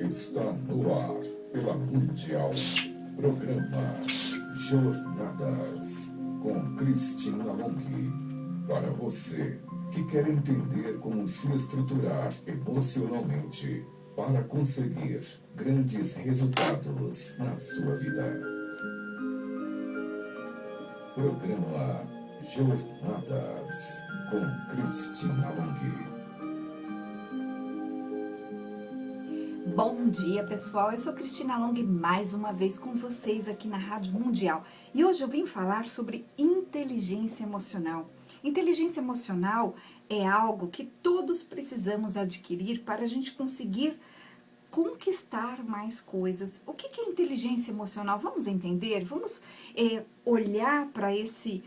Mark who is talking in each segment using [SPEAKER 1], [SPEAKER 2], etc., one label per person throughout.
[SPEAKER 1] Está no ar pela Mundial. Programa Jornadas com Cristina Long. Para você que quer entender como se estruturar emocionalmente para conseguir grandes resultados na sua vida. Programa Jornadas com Cristina Long.
[SPEAKER 2] Bom dia, pessoal. Eu sou Cristina Long, mais uma vez com vocês aqui na Rádio Mundial. E hoje eu vim falar sobre inteligência emocional. Inteligência emocional é algo que todos precisamos adquirir para a gente conseguir conquistar mais coisas. O que é inteligência emocional? Vamos entender? Vamos olhar para esse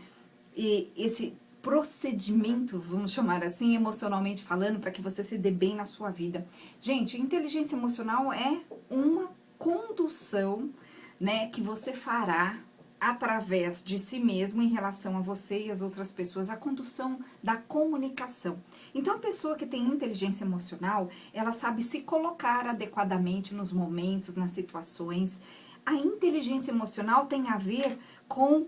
[SPEAKER 2] procedimento, vamos chamar assim, emocionalmente falando, para que você se dê bem na sua vida. Gente, inteligência emocional é uma condução, né, que você fará através de si mesmo em relação a você e as outras pessoas, a condução da comunicação. Então, a pessoa que tem inteligência emocional, ela sabe se colocar adequadamente nos momentos, nas situações. A inteligência emocional tem a ver com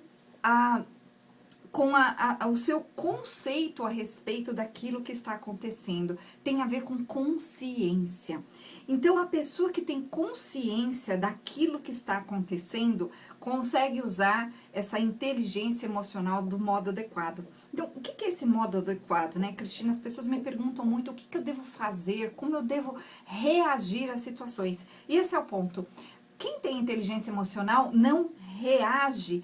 [SPEAKER 2] o seu conceito a respeito daquilo que está acontecendo, tem a ver com consciência. Então, a pessoa que tem consciência daquilo que está acontecendo, consegue usar essa inteligência emocional do modo adequado. Então, o que é esse modo adequado, né, Cristina? As pessoas me perguntam muito o que eu devo fazer, como eu devo reagir às situações. E esse é o ponto. Quem tem inteligência emocional não reage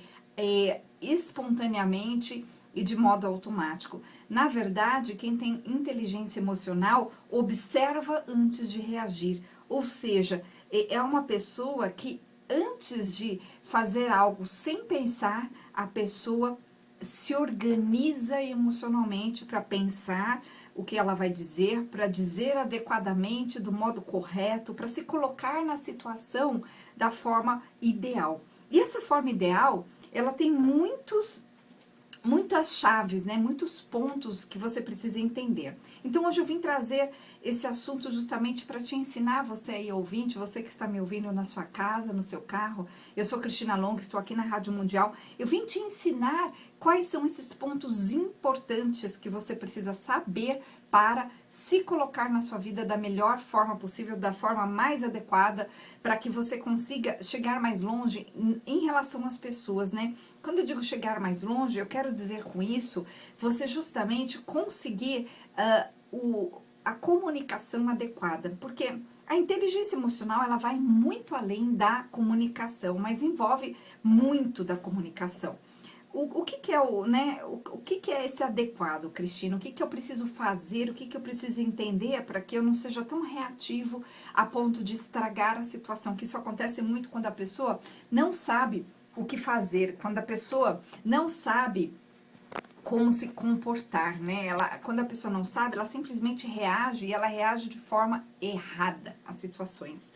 [SPEAKER 2] espontaneamente e de modo automático. Na verdade, quem tem inteligência emocional observa antes de reagir. Ou seja, é uma pessoa que antes de fazer algo sem pensar, a pessoa se organiza emocionalmente para pensar o que ela vai dizer, para dizer adequadamente, do modo correto, para se colocar na situação da forma ideal. E essa forma ideal, ela tem muitas chaves, né? Muitos pontos que você precisa entender. Então, hoje eu vim trazer esse assunto justamente para te ensinar, você aí ouvinte, você que está me ouvindo na sua casa, no seu carro. Eu sou Cristina Long, estou aqui na Rádio Mundial. Eu vim te ensinar quais são esses pontos importantes que você precisa saber para se colocar na sua vida da melhor forma possível, da forma mais adequada, para que você consiga chegar mais longe em relação às pessoas, né? Quando eu digo chegar mais longe, eu quero dizer com isso, você justamente conseguir a comunicação adequada, porque a inteligência emocional, ela vai muito além da comunicação, mas envolve muito da comunicação. O que é o que é esse adequado, Cristina? O que eu preciso fazer? O que eu preciso entender para que eu não seja tão reativo a ponto de estragar a situação? Que isso acontece muito quando a pessoa não sabe o que fazer, quando a pessoa não sabe como se comportar, né? Quando a pessoa não sabe, ela simplesmente reage e ela reage de forma errada às situações.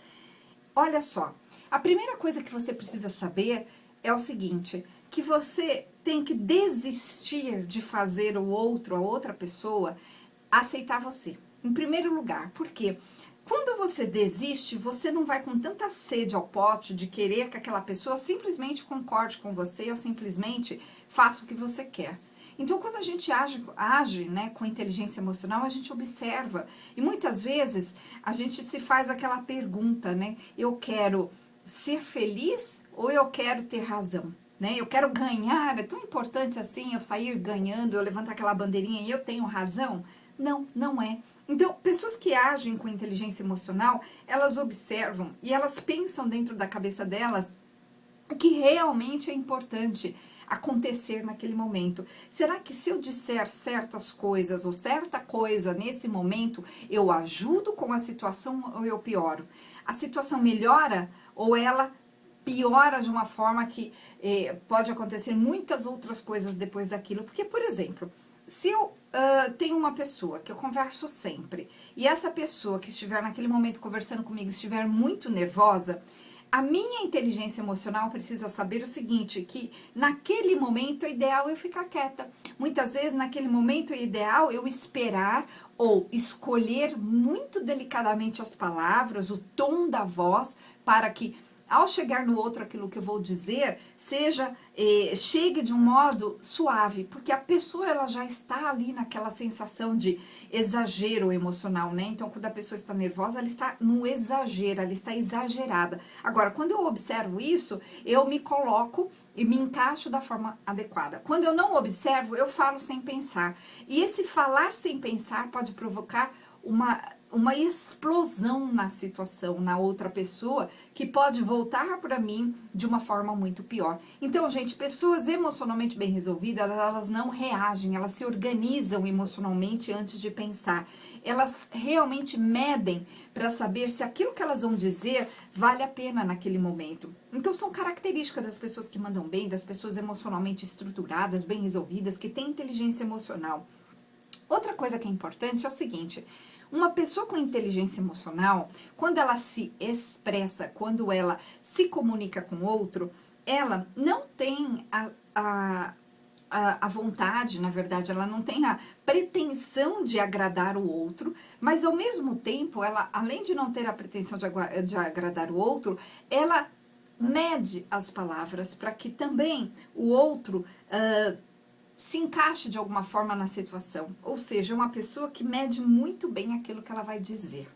[SPEAKER 2] Olha só, a primeira coisa que você precisa saber é o seguinte, que você tem que desistir de fazer o outro, a outra pessoa, aceitar você. Em primeiro lugar, porque quando você desiste, você não vai com tanta sede ao pote de querer que aquela pessoa simplesmente concorde com você ou simplesmente faça o que você quer. Então, quando a gente age, né, com inteligência emocional, a gente observa. E muitas vezes a gente se faz aquela pergunta, né? Eu quero ser feliz ou eu quero ter razão? Né? Eu quero ganhar, é tão importante assim eu sair ganhando, eu levantar aquela bandeirinha e eu tenho razão? Não, não é. Então, pessoas que agem com inteligência emocional, elas observam e elas pensam dentro da cabeça delas o que realmente é importante acontecer naquele momento. Será que se eu disser certas coisas ou certa coisa nesse momento, eu ajudo com a situação ou eu pioro? A situação melhora ou ela piora de uma forma que pode acontecer muitas outras coisas depois daquilo? Porque, por exemplo, se eu tenho uma pessoa que eu converso sempre e essa pessoa que estiver naquele momento conversando comigo estiver muito nervosa, a minha inteligência emocional precisa saber o seguinte, que naquele momento é ideal eu ficar quieta. Muitas vezes, naquele momento é ideal eu esperar ou escolher muito delicadamente as palavras, o tom da voz, para que ao chegar no outro aquilo que eu vou dizer, chegue de um modo suave, porque a pessoa ela já está ali naquela sensação de exagero emocional, né? Então, quando a pessoa está nervosa, ela está no exagero, ela está exagerada. Agora, quando eu observo isso, eu me coloco e me encaixo da forma adequada. Quando eu não observo, eu falo sem pensar. E esse falar sem pensar pode provocar uma explosão na situação, na outra pessoa, que pode voltar para mim de uma forma muito pior. Então, gente, pessoas emocionalmente bem resolvidas, elas não reagem, elas se organizam emocionalmente antes de pensar. Elas realmente medem para saber se aquilo que elas vão dizer vale a pena naquele momento. Então, são características das pessoas que mandam bem, das pessoas emocionalmente estruturadas, bem resolvidas, que têm inteligência emocional. Outra coisa que é importante é o seguinte: uma pessoa com inteligência emocional, quando ela se expressa, quando ela se comunica com outro, ela não tem a vontade, na verdade, ela não tem a pretensão de agradar o outro, mas ao mesmo tempo, ela, além de não ter a pretensão de agradar o outro, ela mede as palavras para que também o outro se encaixe de alguma forma na situação. Ou seja, uma pessoa que mede muito bem aquilo que ela vai dizer.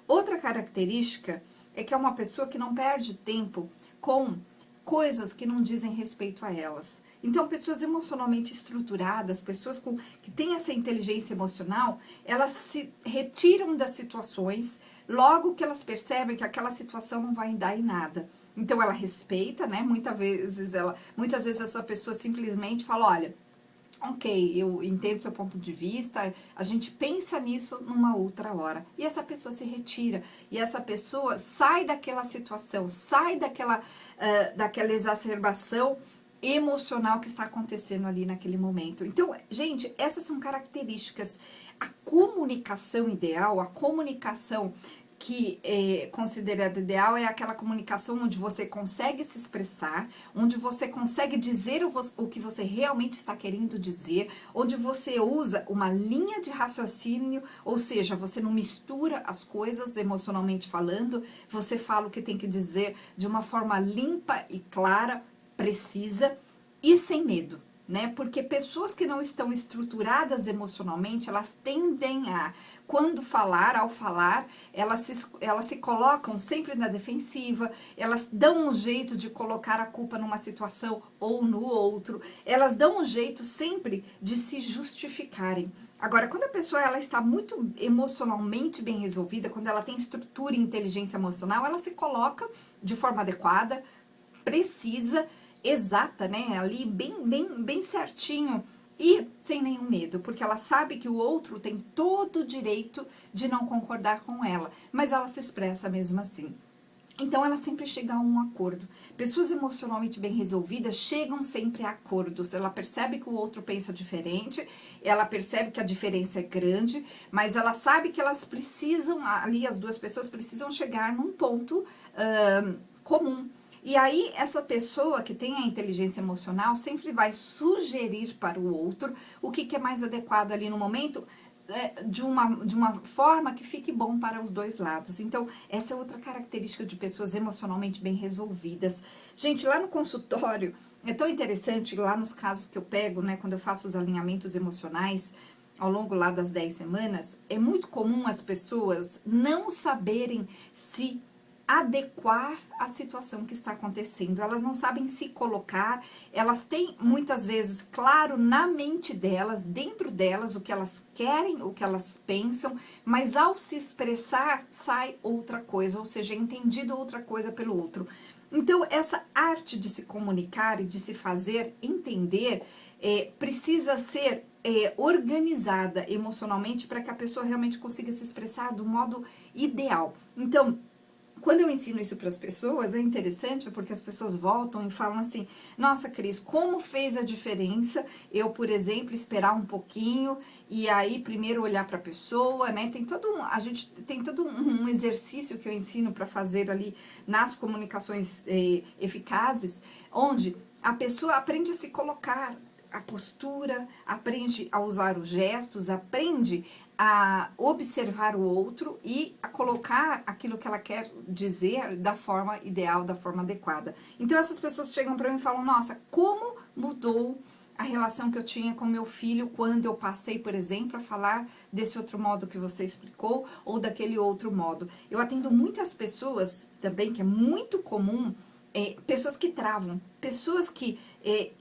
[SPEAKER 2] Outra característica é que é uma pessoa que não perde tempo com coisas que não dizem respeito a elas. Então, pessoas emocionalmente estruturadas, pessoas que têm essa inteligência emocional, elas se retiram das situações logo que elas percebem que aquela situação não vai dar em nada. Então, ela respeita, né? Muitas vezes essa pessoa simplesmente fala, olha, ok, eu entendo seu ponto de vista, a gente pensa nisso numa outra hora. E essa pessoa se retira, e essa pessoa sai daquela situação, sai daquela exacerbação emocional que está acontecendo ali naquele momento. Então, gente, essas são características. A comunicação ideal, a comunicação que é considerada ideal é aquela comunicação onde você consegue se expressar, onde você consegue dizer o que você realmente está querendo dizer, onde você usa uma linha de raciocínio, ou seja, você não mistura as coisas emocionalmente falando, você fala o que tem que dizer de uma forma limpa e clara, precisa e sem medo. Né? Porque pessoas que não estão estruturadas emocionalmente, elas tendem a, ao falar, elas se colocam sempre na defensiva, elas dão um jeito de colocar a culpa numa situação ou no outro, elas dão um jeito sempre de se justificarem. Agora, quando a pessoa ela está muito emocionalmente bem resolvida, quando ela tem estrutura e inteligência emocional, ela se coloca de forma adequada, precisa, exata, né, ali bem certinho e sem nenhum medo, porque ela sabe que o outro tem todo o direito de não concordar com ela, mas ela se expressa mesmo assim. Então, ela sempre chega a um acordo. Pessoas emocionalmente bem resolvidas chegam sempre a acordos. Ela percebe que o outro pensa diferente, ela percebe que a diferença é grande, mas ela sabe que elas precisam, ali as duas pessoas precisam chegar num ponto comum. E aí, essa pessoa que tem a inteligência emocional sempre vai sugerir para o outro o que é mais adequado ali no momento, de uma forma que fique bom para os dois lados. Então, essa é outra característica de pessoas emocionalmente bem resolvidas. Gente, lá no consultório, é tão interessante, lá nos casos que eu pego, né, quando eu faço os alinhamentos emocionais, ao longo lá das 10 semanas, é muito comum as pessoas não saberem se adequar à situação que está acontecendo. Elas não sabem se colocar, elas têm muitas vezes claro na mente delas, dentro delas, o que elas querem, o que elas pensam, mas ao se expressar sai outra coisa, ou seja, é entendido outra coisa pelo outro. Então, essa arte de se comunicar e de se fazer entender precisa ser organizada emocionalmente para que a pessoa realmente consiga se expressar do modo ideal. Então, Quando eu ensino isso para as pessoas, é interessante porque as pessoas voltam e falam assim, nossa, Cris, como fez a diferença eu, por exemplo, esperar um pouquinho e aí primeiro olhar para a pessoa, né? A gente tem todo um exercício que eu ensino para fazer ali nas comunicações eficazes, onde a pessoa aprende a se colocar, a postura, aprende a usar os gestos, aprende a observar o outro e a colocar aquilo que ela quer dizer da forma ideal, da forma adequada. Então essas pessoas chegam para mim e falam, nossa, como mudou a relação que eu tinha com meu filho quando eu passei, por exemplo, a falar desse outro modo que você explicou ou daquele outro modo. Eu atendo muitas pessoas também, que é muito comum, pessoas que travam, pessoas que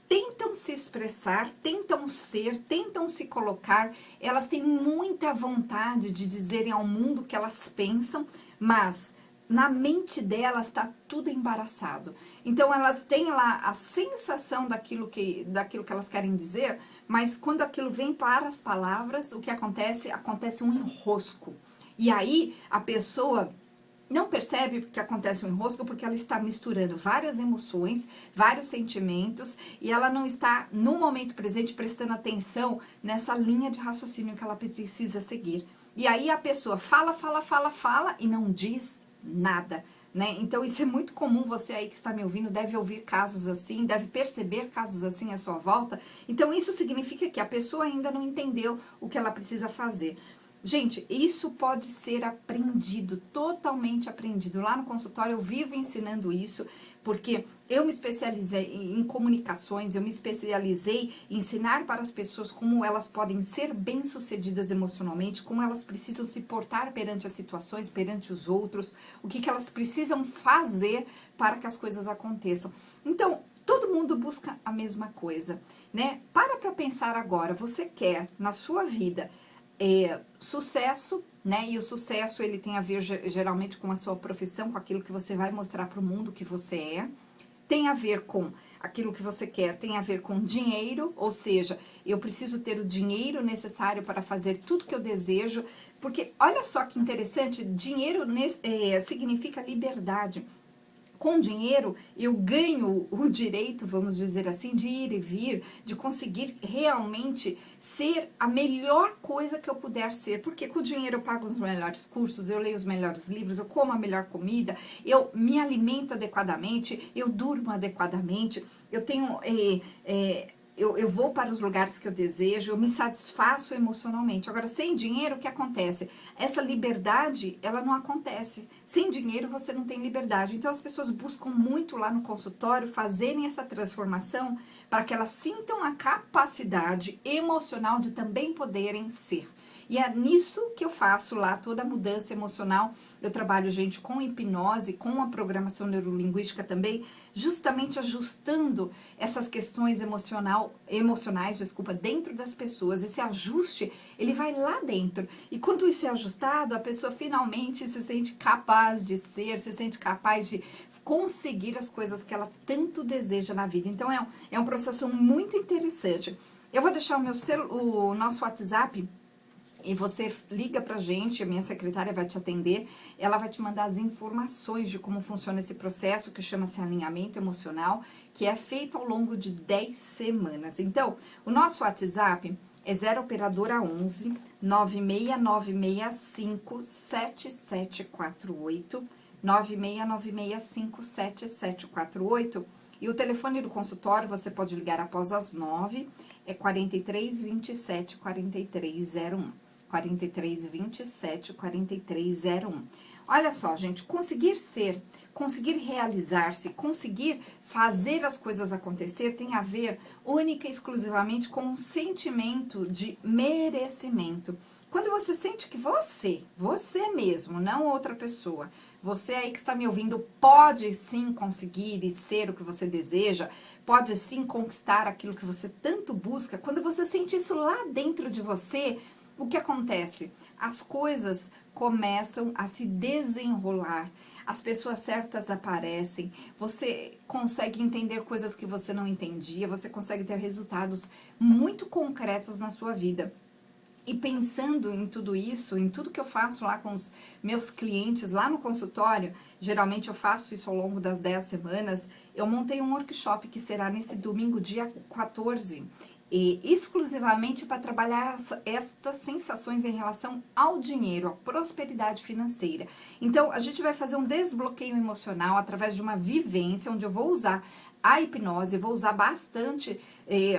[SPEAKER 2] tentam se expressar, tentam ser, tentam se colocar, elas têm muita vontade de dizerem ao mundo o que elas pensam, mas na mente delas está tudo embaraçado. Então elas têm lá a sensação daquilo que elas querem dizer, mas quando aquilo vem para as palavras, o que acontece? Acontece um enrosco. E aí a pessoa não percebe que acontece um enrosco porque ela está misturando várias emoções, vários sentimentos e ela não está, no momento presente, prestando atenção nessa linha de raciocínio que ela precisa seguir. E aí a pessoa fala e não diz nada, né? Então isso é muito comum, você aí que está me ouvindo deve ouvir casos assim, deve perceber casos assim à sua volta. Então isso significa que a pessoa ainda não entendeu o que ela precisa fazer. Gente, isso pode ser aprendido, totalmente aprendido. Lá no consultório eu vivo ensinando isso, porque eu me especializei em comunicações, eu me especializei em ensinar para as pessoas como elas podem ser bem-sucedidas emocionalmente, como elas precisam se portar perante as situações, perante os outros, o que elas precisam fazer para que as coisas aconteçam. Então, todo mundo busca a mesma coisa, né? Para pensar agora, você quer na sua vida sucesso, né? E o sucesso ele tem a ver geralmente com a sua profissão, com aquilo que você vai mostrar para o mundo que você é. Tem a ver com aquilo que você quer, tem a ver com dinheiro, ou seja, eu preciso ter o dinheiro necessário para fazer tudo que eu desejo, porque olha só que interessante, dinheiro significa liberdade. Com dinheiro, eu ganho o direito, vamos dizer assim, de ir e vir, de conseguir realmente ser a melhor coisa que eu puder ser. Porque com o dinheiro eu pago os melhores cursos, eu leio os melhores livros, eu como a melhor comida, eu me alimento adequadamente, eu durmo adequadamente, eu tenho... Eu vou para os lugares que eu desejo, eu me satisfaço emocionalmente. Agora, sem dinheiro, o que acontece? Essa liberdade, ela não acontece. Sem dinheiro, você não tem liberdade. Então, as pessoas buscam muito lá no consultório fazerem essa transformação para que elas sintam a capacidade emocional de também poderem ser. E é nisso que eu faço lá, toda a mudança emocional. Eu trabalho, gente, com hipnose, com a programação neurolinguística também, justamente ajustando essas questões emocionais, dentro das pessoas. Esse ajuste, ele vai lá dentro. E quando isso é ajustado, a pessoa finalmente se sente capaz de ser, se sente capaz de conseguir as coisas que ela tanto deseja na vida. Então, é um processo muito interessante. Eu vou deixar o nosso WhatsApp, e você liga pra gente, a minha secretária vai te atender, ela vai te mandar as informações de como funciona esse processo, que chama-se alinhamento emocional, que é feito ao longo de 10 semanas. Então, o nosso WhatsApp é 0 operadora 11 96965 7748, 96965 7748. E o telefone do consultório, você pode ligar após as 9, é 43 27 4301. 43 27 4301. Olha só, gente, conseguir ser, conseguir realizar-se, conseguir fazer as coisas acontecer tem a ver única e exclusivamente com um sentimento de merecimento. Quando você sente que você mesmo, não outra pessoa, você aí que está me ouvindo, pode sim conseguir e ser o que você deseja, pode sim conquistar aquilo que você tanto busca, quando você sente isso lá dentro de você, o que acontece? As coisas começam a se desenrolar, as pessoas certas aparecem, você consegue entender coisas que você não entendia, você consegue ter resultados muito concretos na sua vida. E pensando em tudo isso, em tudo que eu faço lá com os meus clientes, lá no consultório, geralmente eu faço isso ao longo das 10 semanas, eu montei um workshop que será nesse domingo, dia 14, exclusivamente para trabalhar estas sensações em relação ao dinheiro, à prosperidade financeira. Então, a gente vai fazer um desbloqueio emocional através de uma vivência, onde eu vou usar a hipnose, vou usar bastante,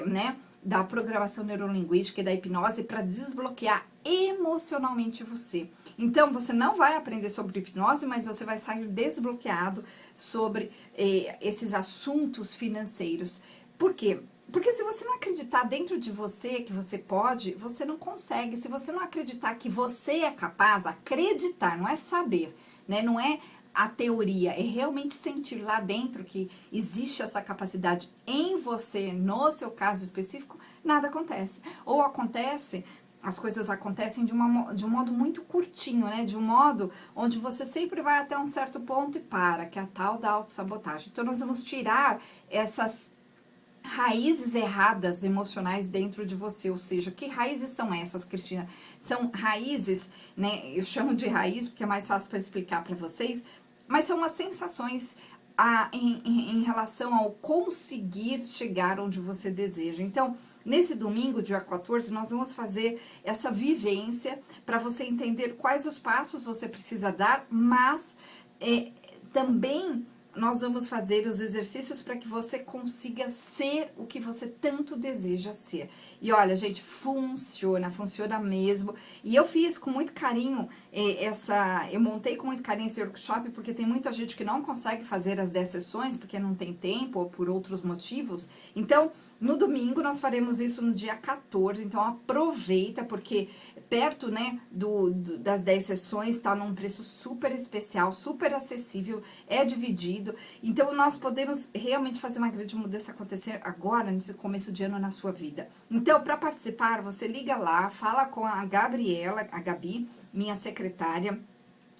[SPEAKER 2] né, da programação neurolinguística e da hipnose para desbloquear emocionalmente você. Então, você não vai aprender sobre hipnose, mas você vai sair desbloqueado sobre esses assuntos financeiros. Por quê? Porque se você não acreditar dentro de você que você pode, você não consegue. Se você não acreditar que você é capaz, acreditar, não é saber, né? Não é a teoria, é realmente sentir lá dentro que existe essa capacidade em você, no seu caso específico, nada acontece. Ou acontece, as coisas acontecem de um modo muito curtinho, né? De um modo onde você sempre vai até um certo ponto e para, que é a tal da autossabotagem. Então, nós vamos tirar essas raízes erradas emocionais dentro de você, ou seja, que raízes são essas, Cristina? São raízes, né? Eu chamo de raiz porque é mais fácil para explicar para vocês, mas são as sensações em relação ao conseguir chegar onde você deseja. Então, nesse domingo, dia 14, nós vamos fazer essa vivência para você entender quais os passos você precisa dar, mas também nós vamos fazer os exercícios para que você consiga ser o que você tanto deseja ser. E olha, gente, funciona mesmo. E eu fiz com muito carinho eu montei com muito carinho esse workshop, porque tem muita gente que não consegue fazer as 10 sessões, porque não tem tempo ou por outros motivos. Então, no domingo nós faremos isso no dia 14, então aproveita, porque perto, né, das 10 sessões está num preço super especial, super acessível, é dividido. Então nós podemos realmente fazer uma grande mudança acontecer agora, nesse começo de ano na sua vida. Então, para participar, você liga lá, fala com a Gabriela, a Gabi, minha secretária,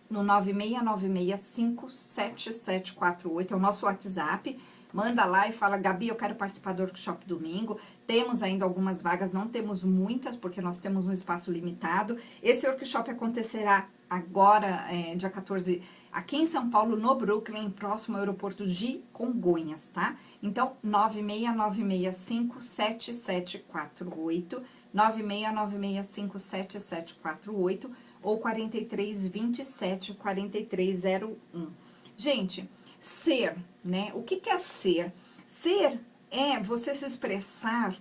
[SPEAKER 2] no 9696577748, é o nosso WhatsApp. Manda lá e fala, Gabi, eu quero participar do workshop domingo. Temos ainda algumas vagas, não temos muitas, porque nós temos um espaço limitado. Esse workshop acontecerá agora, dia 14, aqui em São Paulo, no Brooklyn, próximo ao aeroporto de Congonhas, tá? Então, 9696577748, 9696577748 ou 4327-4301. Gente, ser, né? O que é ser? Ser é você se expressar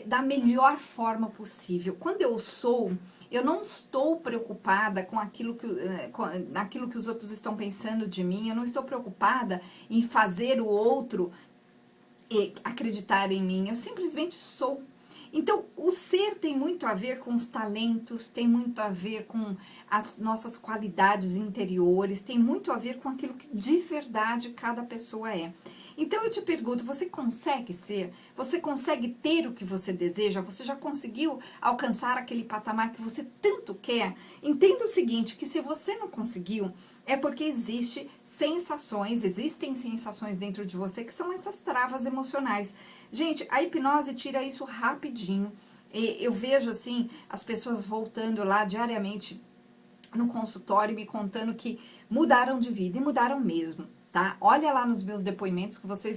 [SPEAKER 2] da melhor forma possível. Quando eu sou, eu não estou preocupada com aquilo que os outros estão pensando de mim, eu não estou preocupada em fazer o outro acreditar em mim, eu simplesmente sou. Então, o ser tem muito a ver com os talentos, tem muito a ver com as nossas qualidades interiores, tem muito a ver com aquilo que de verdade cada pessoa é. Então, eu te pergunto, você consegue ser? Você consegue ter o que você deseja? Você já conseguiu alcançar aquele patamar que você tanto quer? Entenda o seguinte, que se você não conseguiu, é porque existem sensações dentro de você que são essas travas emocionais. Gente, a hipnose tira isso rapidinho. Eu vejo, assim, as pessoas voltando lá diariamente no consultório me contando que mudaram de vida e mudaram mesmo, tá? Olha lá nos meus depoimentos que você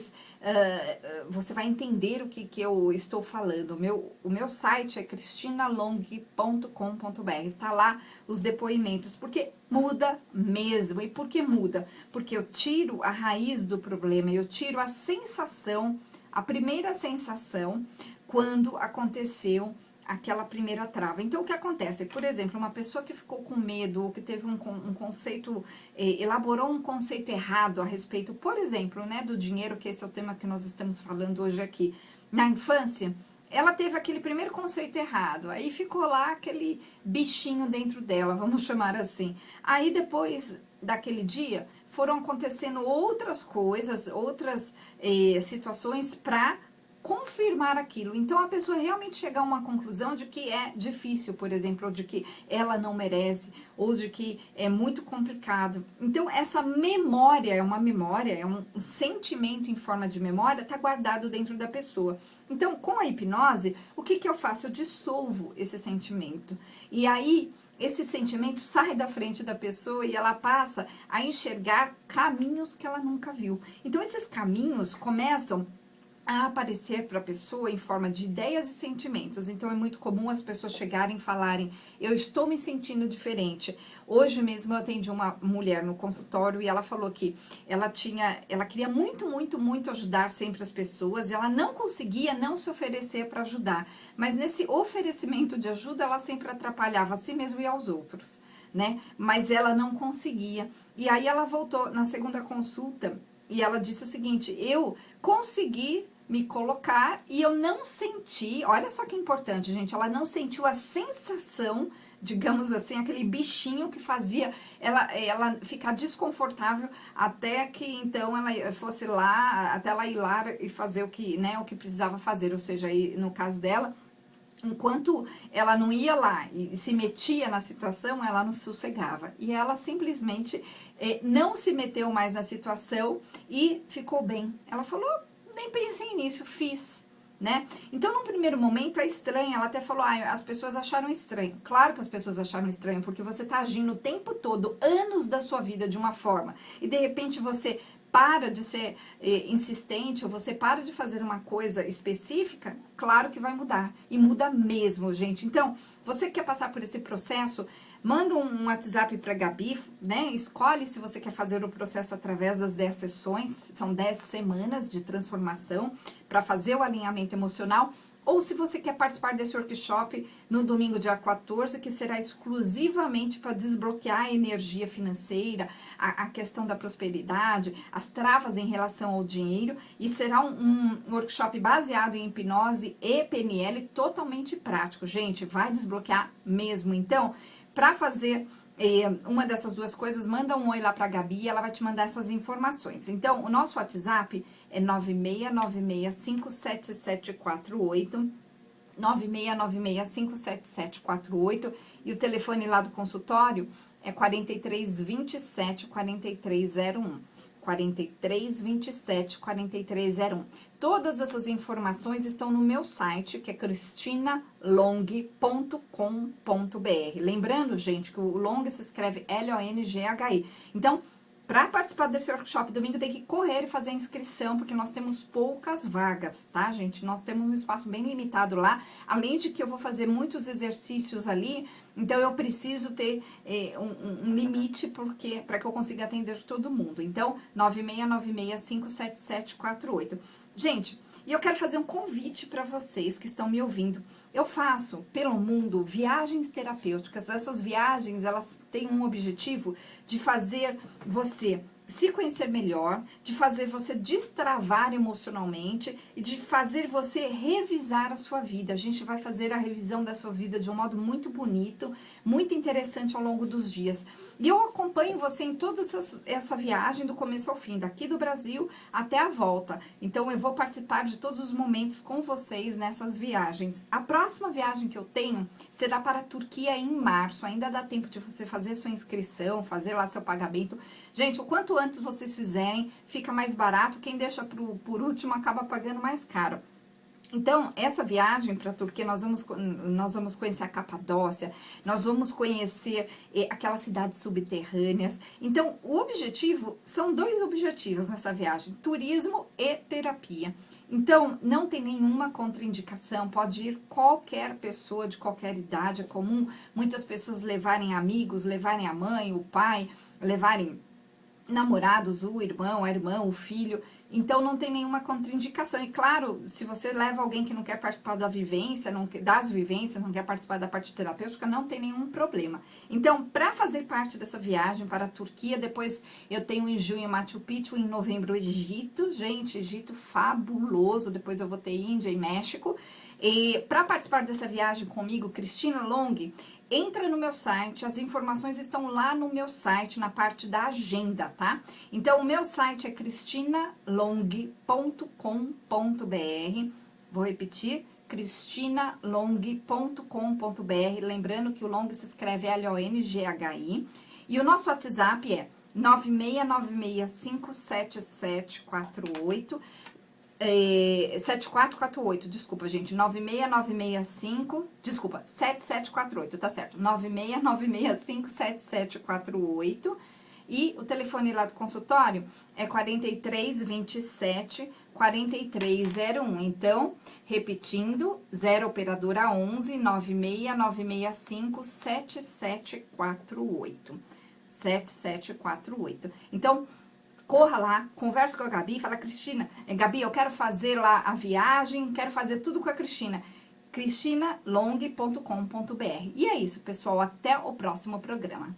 [SPEAKER 2] vai entender o que eu estou falando. O meu site é cristinalong.com.br. Está lá os depoimentos, porque muda mesmo. E por que muda? Porque eu tiro a raiz do problema, eu tiro a sensação, a primeira sensação quando aconteceu aquela primeira trava. Então, o que acontece? Por exemplo, uma pessoa que ficou com medo, ou que teve um conceito, elaborou um conceito errado a respeito, por exemplo, né, do dinheiro, que esse é o tema que nós estamos falando hoje aqui, na infância, ela teve aquele primeiro conceito errado, aí ficou lá aquele bichinho dentro dela, vamos chamar assim. Aí, depois daquele dia, foram acontecendo outras coisas, outras situações para confirmar aquilo. Então a pessoa realmente chegar a uma conclusão de que é difícil, por exemplo, ou de que ela não merece, ou de que é muito complicado. Então essa memória, é um sentimento em forma de memória, está guardado dentro da pessoa. Então com a hipnose, o que eu faço? Eu dissolvo esse sentimento. E aí esse sentimento sai da frente da pessoa e ela passa a enxergar caminhos que ela nunca viu. Então esses caminhos começam a aparecer para a pessoa em forma de ideias e sentimentos. Então é muito comum as pessoas chegarem e falarem: eu estou me sentindo diferente. Hoje mesmo eu atendi uma mulher no consultório e ela falou que ela queria muito ajudar sempre as pessoas, ela não conseguia não se oferecer para ajudar, mas nesse oferecimento de ajuda ela sempre atrapalhava a si mesma e aos outros, né? Mas ela não conseguia. E aí ela voltou na segunda consulta e ela disse o seguinte: eu consegui me colocar e eu não senti, olha só que importante, gente, ela não sentiu a sensação, digamos assim, aquele bichinho que fazia ela ficar desconfortável até que então ela fosse lá, até ela ir lá e fazer o que precisava fazer, ou seja, aí, no caso dela, enquanto ela não ia lá e se metia na situação, ela não sossegava. E ela simplesmente não se meteu mais na situação e ficou bem. Ela falou: nem pensei nisso, fiz, né? Então, num primeiro momento, é estranho. Ela até falou: as pessoas acharam estranho. Claro que as pessoas acharam estranho, porque você tá agindo o tempo todo, anos da sua vida de uma forma, e de repente você para de ser insistente, ou você para de fazer uma coisa específica, claro que vai mudar. E muda mesmo, gente. Então, você que quer passar por esse processo, manda um WhatsApp para a Gabi, né? Escolhe se você quer fazer o processo através das 10 sessões. São 10 semanas de transformação para fazer o alinhamento emocional. Ou se você quer participar desse workshop no domingo, dia 14, que será exclusivamente para desbloquear a energia financeira, a questão da prosperidade, as travas em relação ao dinheiro, e será um workshop baseado em hipnose e PNL totalmente prático. Gente, vai desbloquear mesmo. Então, para fazer uma dessas duas coisas, manda um oi lá pra Gabi e ela vai te mandar essas informações. Então, o nosso WhatsApp é 9696577748, 9696577748, e o telefone lá do consultório é 4327-4301. 4327-4301. Todas essas informações estão no meu site, que é cristinalong.com.br. Lembrando, gente, que o Long se escreve L-O-N-G-H-I. Então, para participar desse workshop domingo, tem que correr e fazer a inscrição, porque nós temos poucas vagas, tá, gente? Nós temos um espaço bem limitado lá, além de que eu vou fazer muitos exercícios ali, então eu preciso ter um limite para que eu consiga atender todo mundo. Então, 9696577748. Gente, e eu quero fazer um convite para vocês que estão me ouvindo. Eu faço pelo mundo viagens terapêuticas. Essas viagens, elas têm um objetivo de fazer você se conhecer melhor, de fazer você destravar emocionalmente e de fazer você revisar a sua vida. A gente vai fazer a revisão da sua vida de um modo muito bonito, muito interessante ao longo dos dias. E eu acompanho você em toda essa viagem do começo ao fim, daqui do Brasil até a volta. Então eu vou participar de todos os momentos com vocês nessas viagens. A próxima viagem que eu tenho será para a Turquia em março. Ainda dá tempo de você fazer sua inscrição, fazer lá seu pagamento. Gente, o quanto antes vocês fizerem, fica mais barato. Quem deixa por último acaba pagando mais caro. Então, essa viagem para a Turquia, nós vamos conhecer a Capadócia, nós vamos conhecer aquelas cidades subterrâneas. Então, são 2 objetivos nessa viagem: turismo e terapia. Então, não tem nenhuma contraindicação, pode ir qualquer pessoa de qualquer idade. É comum muitas pessoas levarem amigos, levarem a mãe, o pai, levarem namorados, o irmão, a irmã, o filho. Então, não tem nenhuma contraindicação. E claro, se você leva alguém que não quer participar da vivência, das vivências, não quer participar da parte terapêutica, não tem nenhum problema. Então, para fazer parte dessa viagem para a Turquia, depois eu tenho em junho Machu Picchu, em novembro Egito. Gente, Egito fabuloso. Depois eu vou ter Índia e México. E para participar dessa viagem comigo, Cristina Long, entra no meu site, as informações estão lá no meu site, na parte da agenda, tá? Então, o meu site é cristinalong.com.br. Vou repetir, cristinalong.com.br, lembrando que o Long se escreve L-O-N-G-H-I, e o nosso WhatsApp é 969657748, 7448, desculpa, gente, 7748, tá certo, 969657748, e o telefone lá do consultório é 4327-4301. Então, repetindo, 0 operadora 11 969657748. 7748. Então, corra lá, conversa com a Gabi, fala, Cristina, Gabi, eu quero fazer lá a viagem, quero fazer tudo com a Cristina. cristinalong.com.br. E é isso, pessoal, até o próximo programa.